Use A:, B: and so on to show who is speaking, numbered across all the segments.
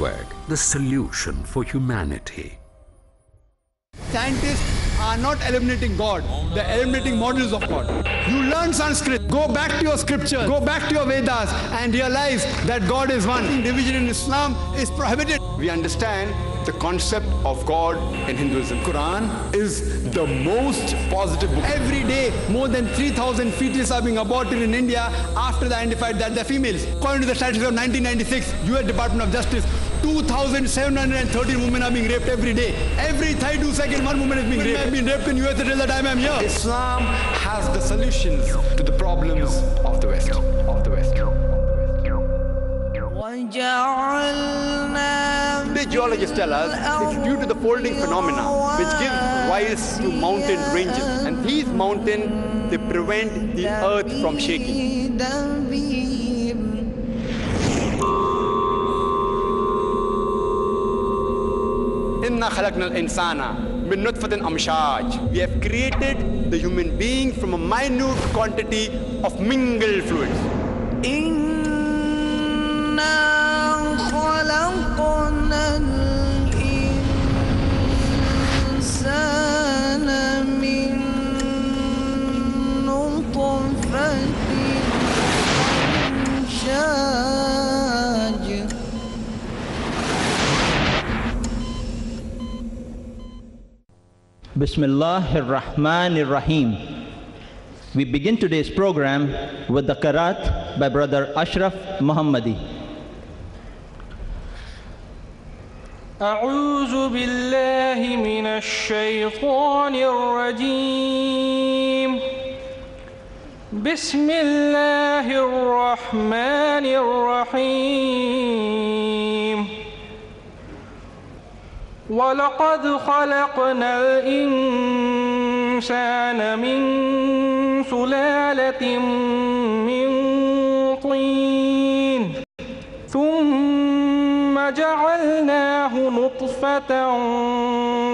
A: Network, the solution for humanity.
B: Scientists are not eliminating God, they're eliminating models of God. You learn Sanskrit, go back to your scriptures, go back to your Vedas and realize that God is one. Division in Islam is prohibited. We understand the concept of God in Hinduism. Qur'an is the most positive book. Every day, more than 3,000 fetuses are being aborted in India after they identified that they're females. According to the statistics of 1996, US Department of Justice, 2,713 women are being raped every day. Every 32 seconds, one woman is being raped. I've been raped in US till the time I'm here. Islam has the solutions to the problems of the West. The geologists tell us it's due to the folding phenomena which gives rise to mountain ranges, and these mountains, they prevent the earth from shaking. Inna khalaqnal insana min nutfatin amshaj. We have created the human being from a minute quantity of mingled fluids.
C: Bismillahir Rahmanir Rahim. We begin today's program with the Qiraat by Brother Ashraf Muhammadi.
D: أعوذ بالله من الشيطان الرجيم. بسم الله الرحمن الرحيم. ولقد خلقنا الإنسان من سلالة من طين ثم جعلناه نطفة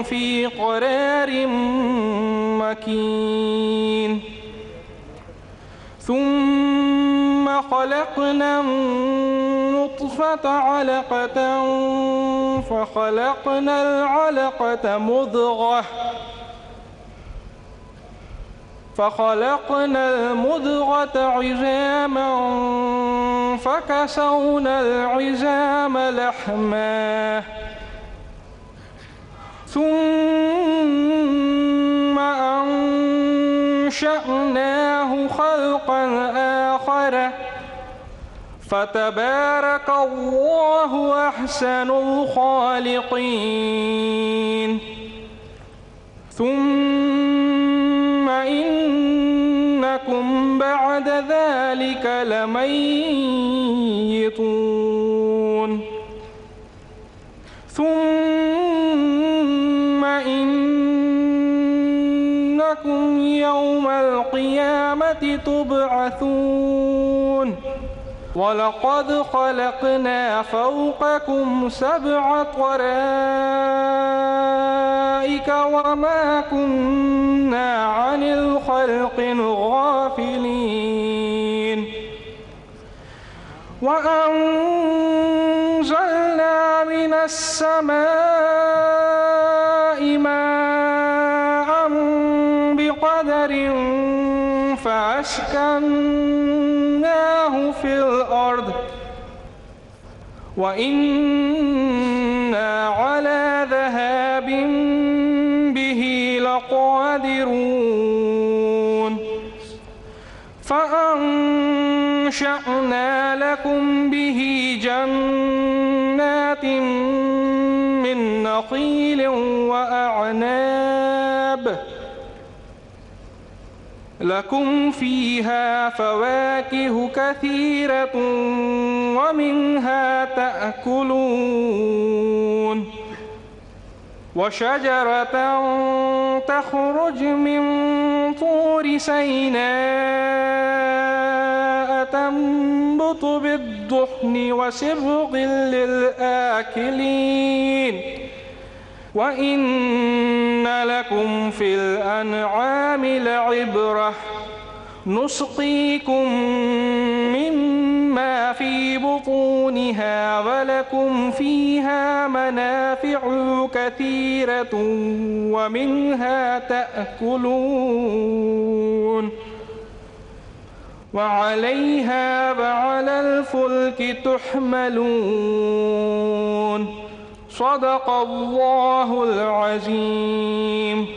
D: في قرار مكين ثم خلقنا النطفة علقة فخلقنا العلقة مضغة فخلقنا المضغة عظاما فكسونا العظام لحما ثم أنشأناه خلقا آخر فتبارك الله أحسن الخالقين. ثم إنكم بعد ذلك لميتون ثم إنكم يوم القيامة تبعثون. ولقد خلقنا فوقكم 7 طرائق وما كنا عن الخلق غافلين. وأنزلنا من السماء ماء بقدر فأسكناه في الأرض وإنا على ذهاب به لقادرون. فأنشأنا لكم به جنات من نخيل وأعناب لكم فيها فواكه كثيرة ومنها تأكلون. وشجرة تخرج من طور سيناء تنبت بالدحن وصبغ للآكلين. وإن لكم في الأنعام لعبرة نسقيكم مما في بطونها ولكم فيها منافع كثيرة ومنها تأكلون وعليها وعلى الفلك تحملون صدق الله العظيم.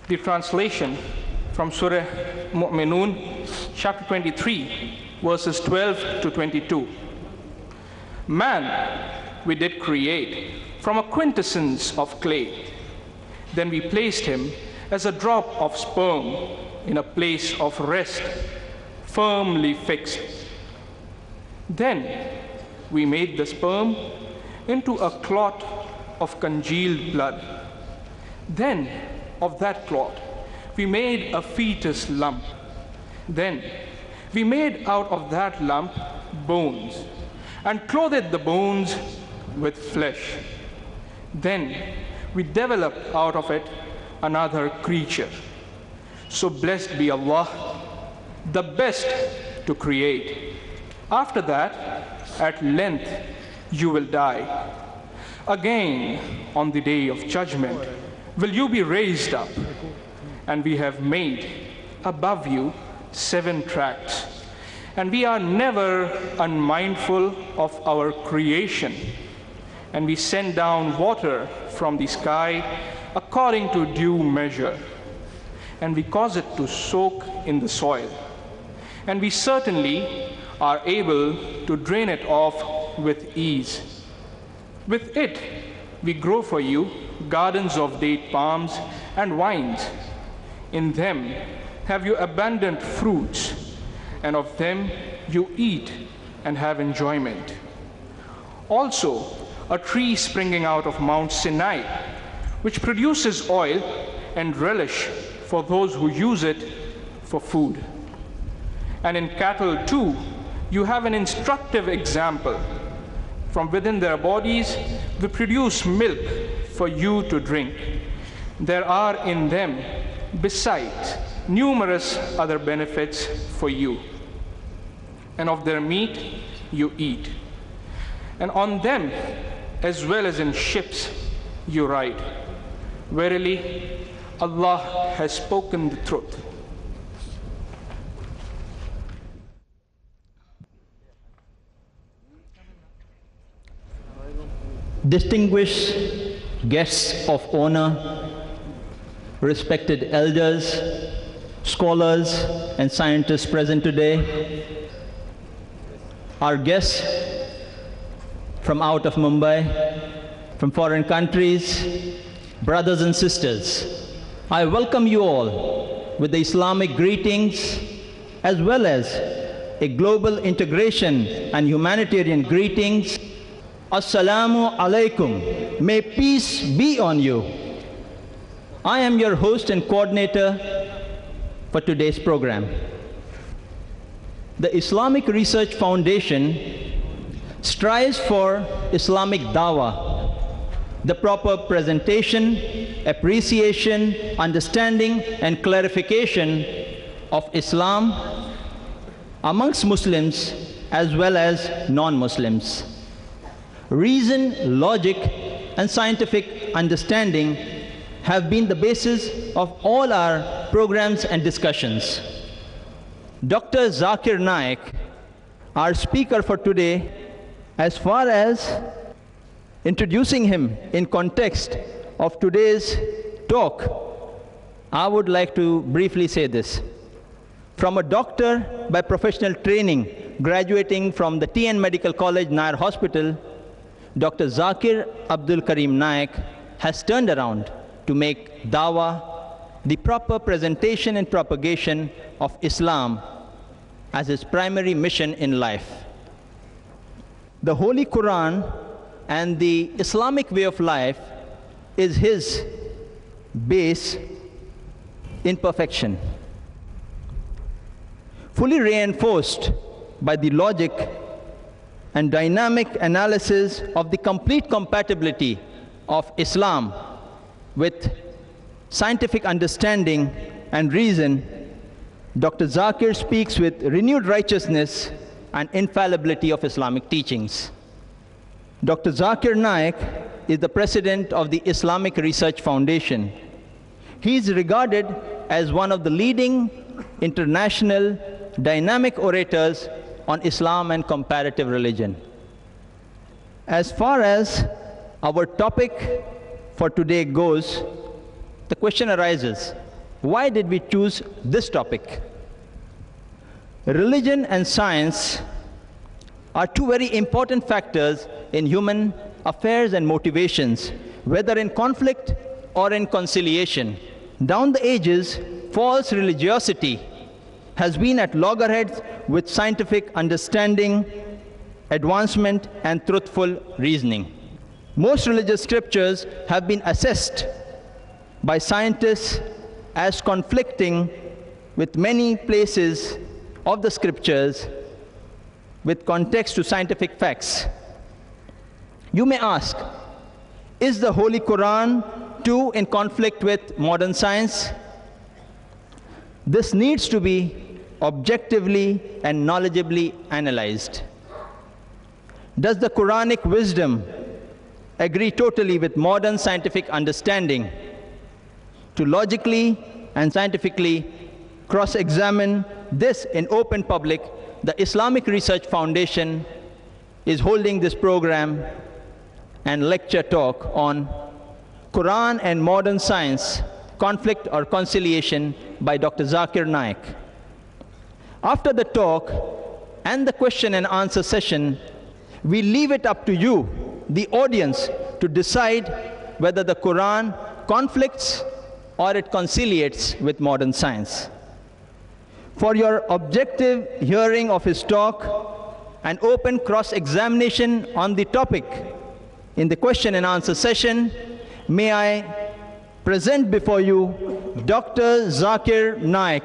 D: The translation from Surah Mu'minun, chapter 23, verses 12 to 22. Man we did create from a quintessence of clay. Then we placed him as a drop of sperm in a place of rest, firmly fixed. Then we made the sperm into a clot of congealed blood. Then of that clot we made a fetus lump. Then we made out of that lump bones and clothed the bones with flesh. Then we developed out of it another creature. So blessed be Allah, the best to create. After that, at length you will die. Again, on the day of judgment, will you be raised up. And we have made above you 7 tracts. And we are never unmindful of our creation. And we send down water from the sky according to due measure. And we cause it to soak in the soil. And we certainly are able to drain it off with ease. With it, we grow for you gardens of date palms and vines. In them have you abundant fruits, and of them you eat and have enjoyment. Also, a tree springing out of Mount Sinai, which produces oil and relish for those who use it for food. And in cattle too, you have an instructive example. From within their bodies, they produce milk for you to drink. There are in them, besides, numerous other benefits for you. And of their meat you eat. And on them, as well as in ships, you ride. Verily, Allah has spoken the truth.
C: Distinguished guests of honor, respected elders, scholars, and scientists present today, our guests from out of Mumbai, from foreign countries, brothers and sisters, I welcome you all with the Islamic greetings as well as a global integration and humanitarian greetings. Assalamu alaikum. May peace be on you. I am your host and coordinator for today's program. The Islamic Research Foundation strives for Islamic dawah, the proper presentation, appreciation, understanding, and clarification of Islam amongst Muslims as well as non-Muslims. Reason, logic, and scientific understanding have been the basis of all our programs and discussions. Dr. Zakir Naik, our speaker for today, as far as introducing him in context of today's talk, I would like to briefly say this. From a doctor by professional training, graduating from the TN Medical College, Nair Hospital, Dr. Zakir Abdul Karim Naik has turned around to make dawah, the proper presentation and propagation of Islam, as his primary mission in life. The Holy Qur'an and the Islamic way of life is his base in perfection, fully reinforced by the logic and dynamic analysis of the complete compatibility of Islam with scientific understanding and reason. Dr. Zakir speaks with renewed righteousness and infallibility of Islamic teachings. Dr. Zakir Naik is the president of the Islamic Research Foundation. He is regarded as one of the leading international dynamic orators on Islam and comparative religion. As far as our topic for today goes, the question arises, why did we choose this topic? Religion and science are two very important factors in human affairs and motivations, whether in conflict or in conciliation. Down the ages, false religiosity has been at loggerheads with scientific understanding, advancement, and truthful reasoning. Most religious scriptures have been assessed by scientists as conflicting with many places of the scriptures with context to scientific facts. You may ask, is the Holy Qur'an too in conflict with modern science? This needs to be objectively and knowledgeably analyzed. Does the Quranic wisdom agree totally with modern scientific understanding? To logically and scientifically cross-examine this in open public, the Islamic Research Foundation is holding this program and lecture talk on Quran and Modern Science, Conflict or Conciliation by Dr. Zakir Naik. After the talk and the question and answer session, we leave it up to you, the audience, to decide whether the Quran conflicts or it conciliates with modern science. For your objective hearing of his talk and open cross-examination on the topic in the question and answer session, may I present before you Dr. Zakir Naik.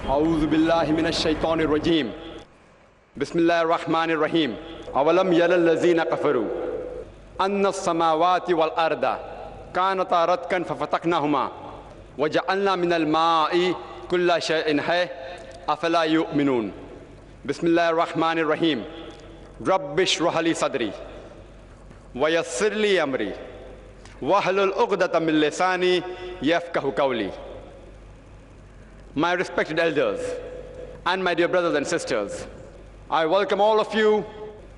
B: أعوذ بالله من الشيطان الرجيم بسم الله الرحمن الرحيم أولم يرى الذين كفروا أن السماوات والأرض كانتا رتقا ففتقناهما وجعلنا من الماء كل شيء حي أفلا يؤمنون بسم الله الرحمن الرحيم رب اشرح لي صدري ويسر لي أمري واحلل عقدة من لساني يفقهوا قولي. My respected elders and my dear brothers and sisters, I welcome all of you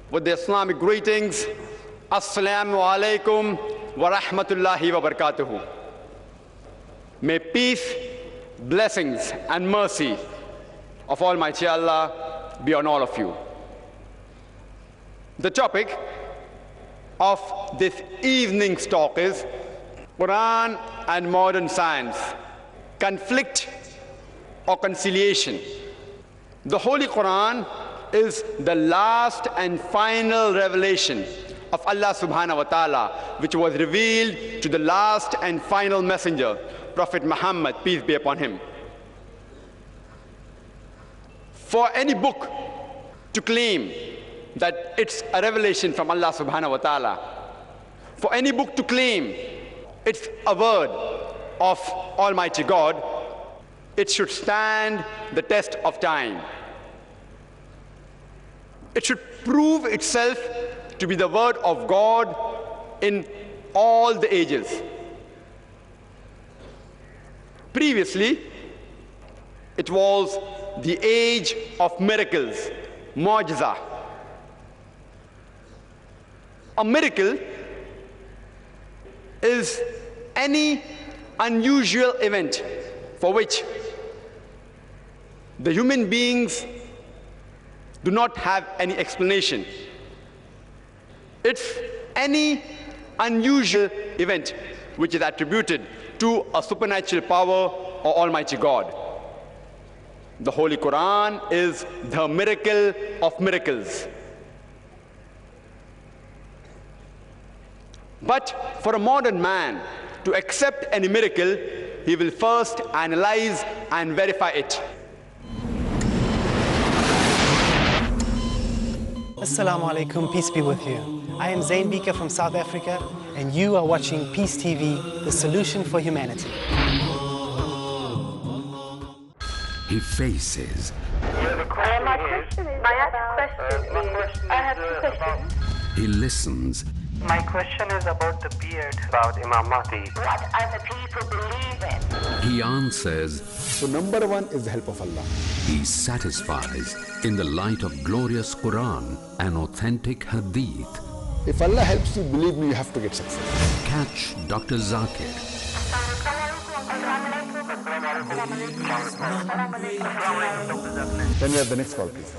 B: with the Islamic greetings. Assalamu alaikum wa rahmatullahi wa barakatuhu. May peace, blessings, and mercy of Almighty Allah be on all of you. The topic of this evening's talk is Quran and Modern Science, Conflict or Conciliation. The Holy Quran is the last and final revelation of Allah subhanahu wa ta'ala, which was revealed to the last and final messenger, Prophet Muhammad, peace be upon him. For any book to claim that it's a revelation from Allah subhanahu wa ta'ala, for any book to claim it's a word of Almighty God, it should stand the test of time. It should prove itself to be the word of God in all the ages. Previously, it was the age of miracles, mu'jiza. A miracle is any unusual event for which the human beings do not have any explanation. It's any unusual event which is attributed to a supernatural power or Almighty God. The Holy Quran is the miracle of miracles. But for a modern man to accept any miracle, he will first analyze and verify it.
E: Assalamu alaikum, peace be with you. I am Zain Bika from South Africa, and you are watching Peace TV, the solution for humanity.
A: He faces.
F: My question is, I have two questions.
A: He listens.
G: My question is about the beard, about Imam Mahdi.
F: What other people believe in.
A: He answers.
B: So number one is the help of Allah.
A: He satisfies in the light of glorious Qur'an and authentic Hadith.
B: If Allah helps you, believe me, you have to get success.
A: Catch Dr. Zakir.
B: Then we have the next call, please.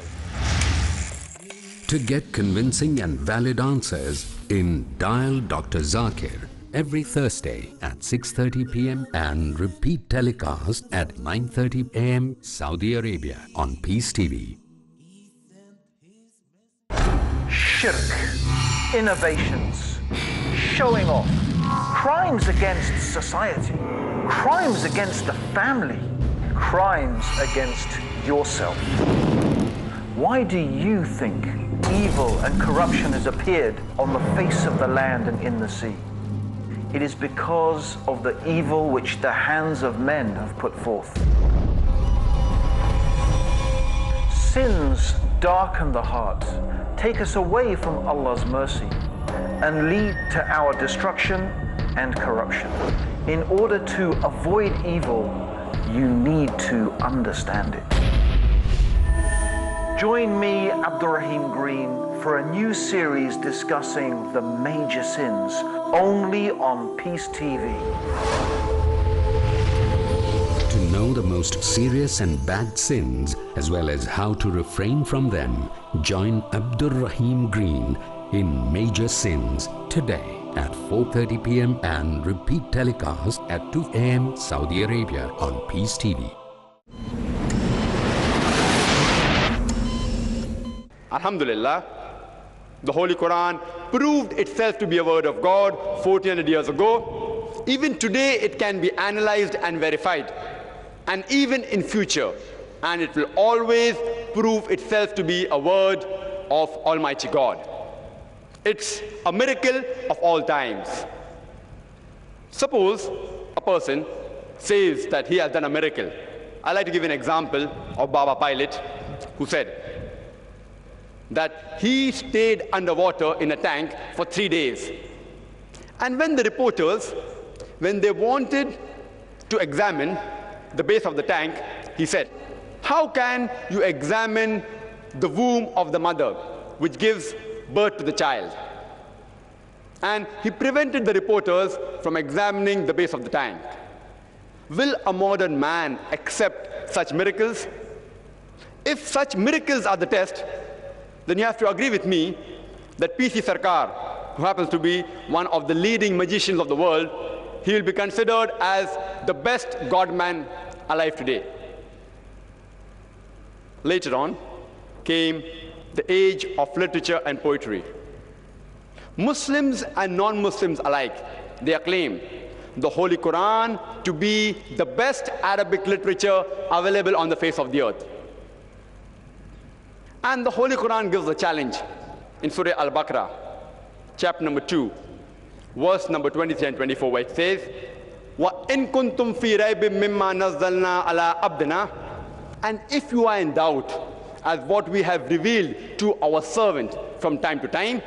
A: To get convincing and valid answers in Dial Dr. Zakir every Thursday at 6:30 p.m. and repeat telecast at 9:30 a.m. Saudi Arabia on Peace TV.
H: Shirk, innovations, showing off, crimes against society, crimes against the family, crimes against yourself. Why do you think evil and corruption has appeared on the face of the land and in the sea? It is because of the evil which the hands of men have put forth. Sins darken the heart, take us away from Allah's mercy, and lead to our destruction and corruption. In order to avoid evil, you need to understand it. Join me, Abdurrahim Green, for a new series discussing the major sins, only on Peace TV.
A: To know the most serious and bad sins, as well as how to refrain from them, join Abdurrahim Green in Major Sins today at 4:30 p.m. and repeat telecast at 2 a.m. Saudi Arabia on Peace TV.
B: Alhamdulillah, the Holy Quran proved itself to be a word of God 1400 years ago. Even today it can be analyzed and verified, and even in future, and it will always prove itself to be a word of Almighty God. It's a miracle of all times. Suppose a person says that he has done a miracle. I'd like to give an example of Baba Pilot, who said that he stayed underwater in a tank for 3 days. And when the reporters, when they wanted to examine the base of the tank, he said, how can you examine the womb of the mother, which gives birth to the child? And he prevented the reporters from examining the base of the tank. Will a modern man accept such miracles? If such miracles are the test, then you have to agree with me that PC Sarkar, who happens to be one of the leading magicians of the world, he will be considered as the best godman alive today. Later on came the age of literature and poetry. Muslims and non-Muslims alike, they acclaim the Holy Quran to be the best Arabic literature available on the face of the earth. And the Holy Quran gives a challenge in Surah Al-Baqarah, chapter number 2, verse number 23 and 24, where it says, وَإِن كُنْتُمْ فِي رَيْبٍ مِّمَّا نَزَّلْنَا عَلَىٰ عَبْدِنَا. And if you are in doubt as what we have revealed to our servant from time to time,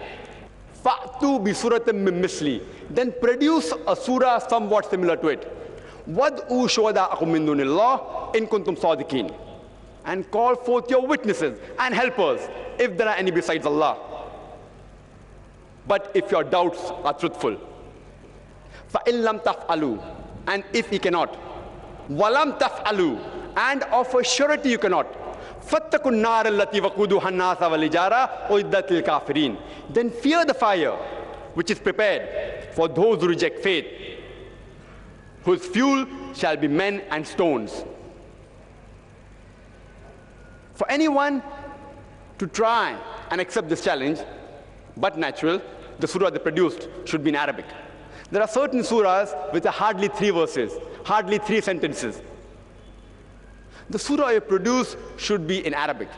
B: فَأْتُوا بِسُورَةٍ مِّن مِّثْلِهِ. Then produce a surah somewhat similar to it. وَادْعُوا شُهَدَاءَكُم مِّن دُونِ اللَّهِ إِن كُنتُمْ صَادِقِينَ. And call forth your witnesses and helpers if there are any besides Allah. But if your doubts are truthful. فَإِن لَمْ تَفْعَلُوا. And if you cannot. وَلَمْ تَفْعَلُوا. And of a surety you cannot. فَاتَّقُوا النَّارَ الَّتِي وَقُودُهَا النَّاسَ وَالْحِجَارَةُ أُعِدَّتْ لِلْكَافِرِينَ. Then fear the fire which is prepared for those who reject faith, whose fuel shall be men and stones. For anyone to try and accept this challenge, but natural, the surah they produced should be in Arabic. There are certain surahs with hardly 3 verses, hardly 3 sentences. The surah you produce should be in Arabic.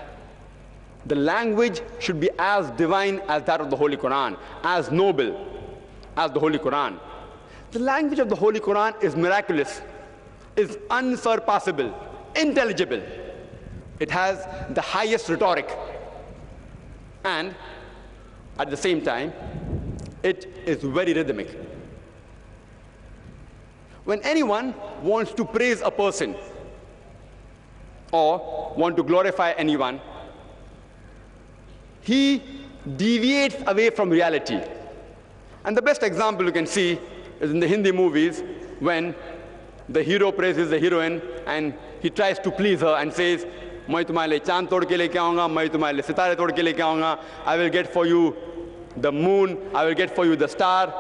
B: The language should be as divine as that of the Holy Quran, as noble as the Holy Quran. The language of the Holy Quran is miraculous, is unsurpassable, intelligible. It has the highest rhetoric. And at the same time, it is very rhythmic. When anyone wants to praise a person or want to glorify anyone, he deviates away from reality. And the best example you can see is in the Hindi movies when the hero praises the heroine and he tries to please her and says, "मैं तुम्हारे लिए चांद तोड़ के लेके आऊँगा, मैं तुम्हारे लिए सितारे तोड़ के लेके आऊँगा, I will get for you the moon, I will get for you the star."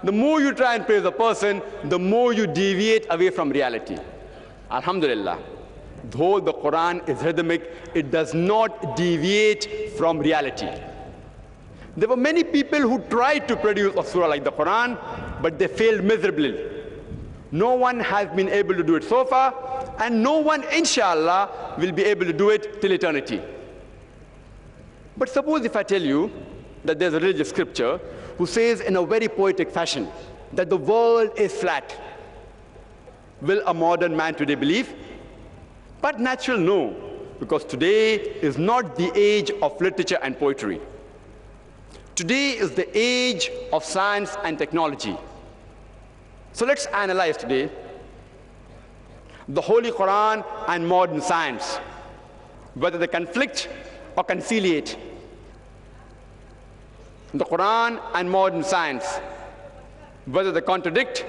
B: The more you try and praise a person, the more you deviate away from reality. Alhamdulillah, though the Quran is rhythmic, it does not deviate from reality. There were many people who tried to produce a surah like the Quran, but they failed miserably. No one has been able to do it so far, and no one, inshallah, will be able to do it till eternity. But suppose if I tell you that there's a religious scripture who says in a very poetic fashion that the world is flat. Will a modern man today believe? But natural, no, because today is not the age of literature and poetry. Today is the age of science and technology. So let's analyze today the Holy Quran and modern science, whether they conflict or conciliate. The Quran and modern science, whether they contradict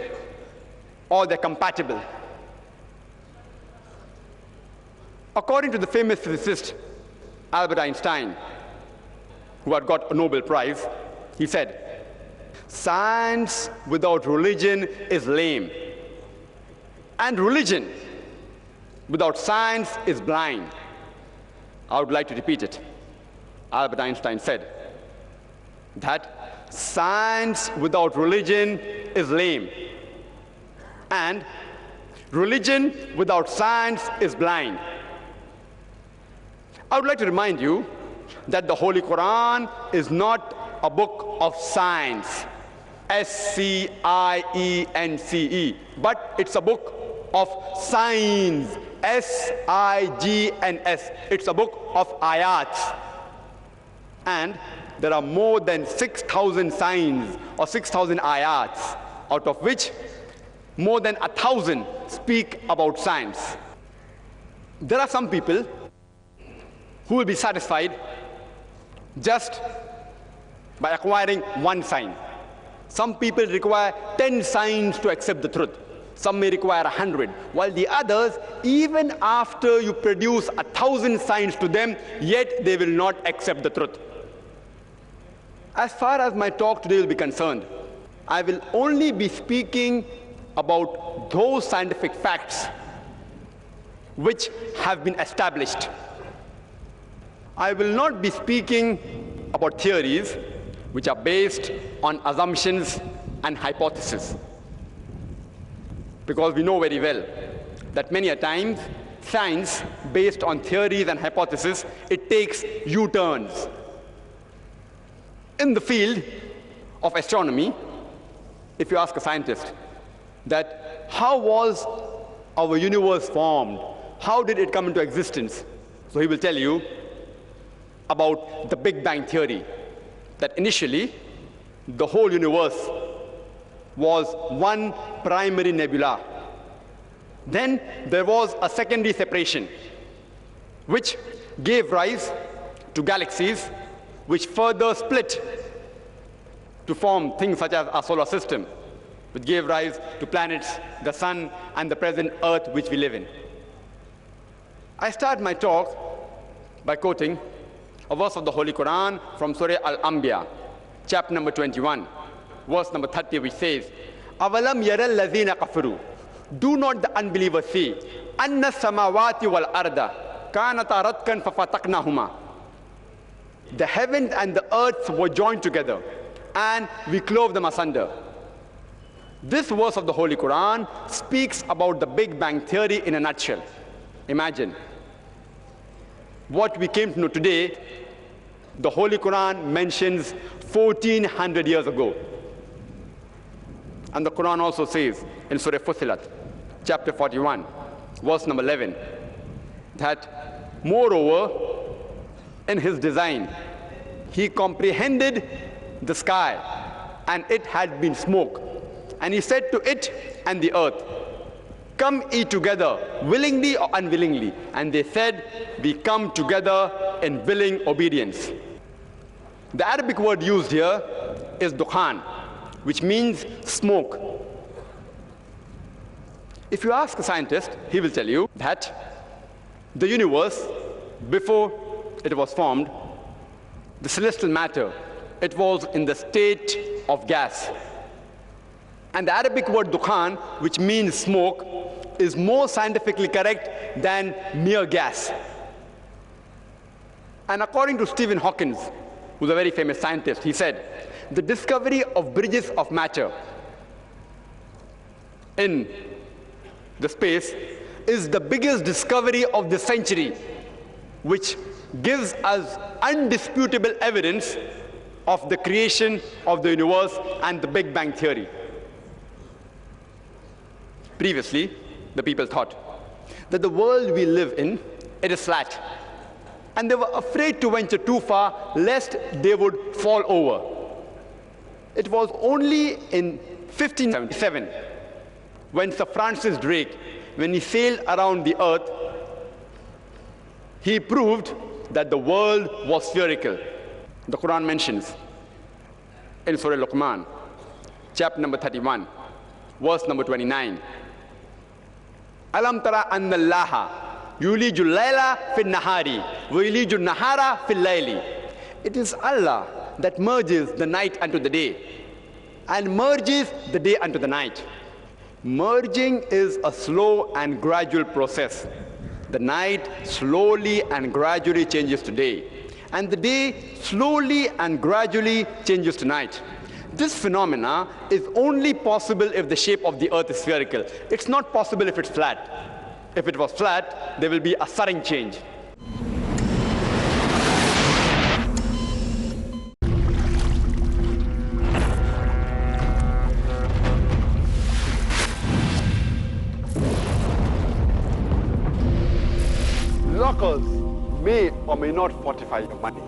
B: or they're compatible. According to the famous physicist Albert Einstein, who had got a Nobel Prize, he said, "Science without religion is lame, and religion without science is blind." I would like to repeat it. Albert Einstein said that science without religion is lame, and religion without science is blind. I would like to remind you that the Holy Quran is not a book of science, S-C-I-E-N-C-E, but it's a book of signs, S-I-G-N-S. It's a book of ayats. And there are more than 6,000 signs or 6,000 ayats, out of which more than 1,000 speak about science. There are some people who will be satisfied just by acquiring one sign. Some people require 10 signs to accept the truth. Some may require 100, while the others, even after you produce 1,000 signs to them, yet they will not accept the truth. As far as my talk today will be concerned, I will only be speaking about those scientific facts which have been established. I will not be speaking about theories which are based on assumptions and hypotheses, because we know very well that many a times science based on theories and hypotheses, it takes U-turns. In the field of astronomy, if you ask a scientist that how was our universe formed, how did it come into existence, so he will tell you about the Big Bang theory, that initially the whole universe was one primary nebula. Then there was a secondary separation which gave rise to galaxies, which further split to form things such as our solar system, which gave rise to planets, the sun, and the present Earth which we live in. I start my talk by quoting a verse of the Holy Quran from Surah Al-Anbiya, chapter number 21, verse number 30, which says, "Avalam yara allazina kafaru." Do not the unbelievers see, "Anna samawati wal arda kanata ratkan fafataqnahuma." The heavens and the earth were joined together, and we clove them asunder. This verse of the Holy Quran speaks about the Big Bang theory in a nutshell. Imagine what we came to know today The Holy Qur'an mentions 1400 years ago. And the Qur'an also says in Surah Fussilat, chapter 41, verse number 11, that moreover, in his design, he comprehended the sky, and it had been smoke. And he said to it and the earth, come ye together, willingly or unwillingly. And they said, we come together in willing obedience. The Arabic word used here is dukhan, which means smoke. If you ask a scientist, he will tell you that the universe, before it was formed, the celestial matter, it was in the state of gas. And the Arabic word dukhan, which means smoke, is more scientifically correct than mere gas. And according to Stephen Hawking, who's a very famous scientist, he said, the discovery of bridges of matter in the space is the biggest discovery of the century, which gives us undisputable evidence of the creation of the universe and the Big Bang theory. Previously, the people thought that the world we live in, it is flat. And they were afraid to venture too far, lest they would fall over. It was only in 1577, when Sir Francis Drake, when he sailed around the earth, he proved that the world was spherical. The Quran mentions in Surah Luqman, chapter number 31, verse number 29, Alam tara anna Allaha yuliju layla fil nahari wa yuliju nahara fil layli. It is Allah that merges the night unto the day and merges the day unto the night. Merging is a slow and gradual process. The night slowly and gradually changes to day, and the day slowly and gradually changes to night. This phenomena is only possible if the shape of the earth is spherical. It's not possible if it's flat. If it was flat, there will be a sudden change. Lockers may or may not fortify your money.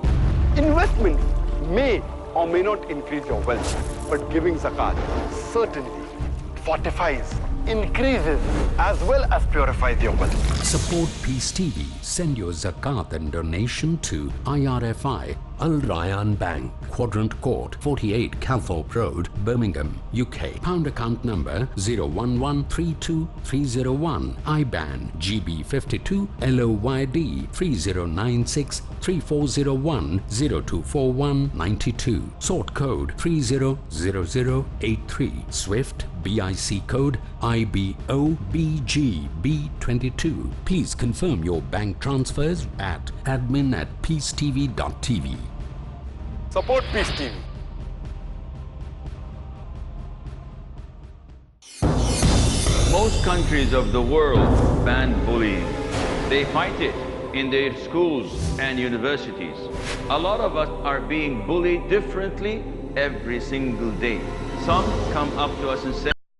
B: Investments may or may not increase your wealth, but giving zakat certainly fortifies, increases, as well as purifies your wealth.
A: Support Peace TV. Send your zakat and donation to IRFI Al Rayyan Bank, Quadrant Court, 48 Calthorpe Road, Birmingham, UK. Pound account number 011323301. IBAN GB52 LOYD 3096 3401 0241 92. Sort code 300083. Swift BIC code IBOBGB22. Please confirm your bank transfers at admin@peacetv.tv.
B: Support Peace TV.
I: Most countries of the world ban bullying. They fight it in their schools and universities. A lot of us are being bullied differently every single day. Some come up to us and say,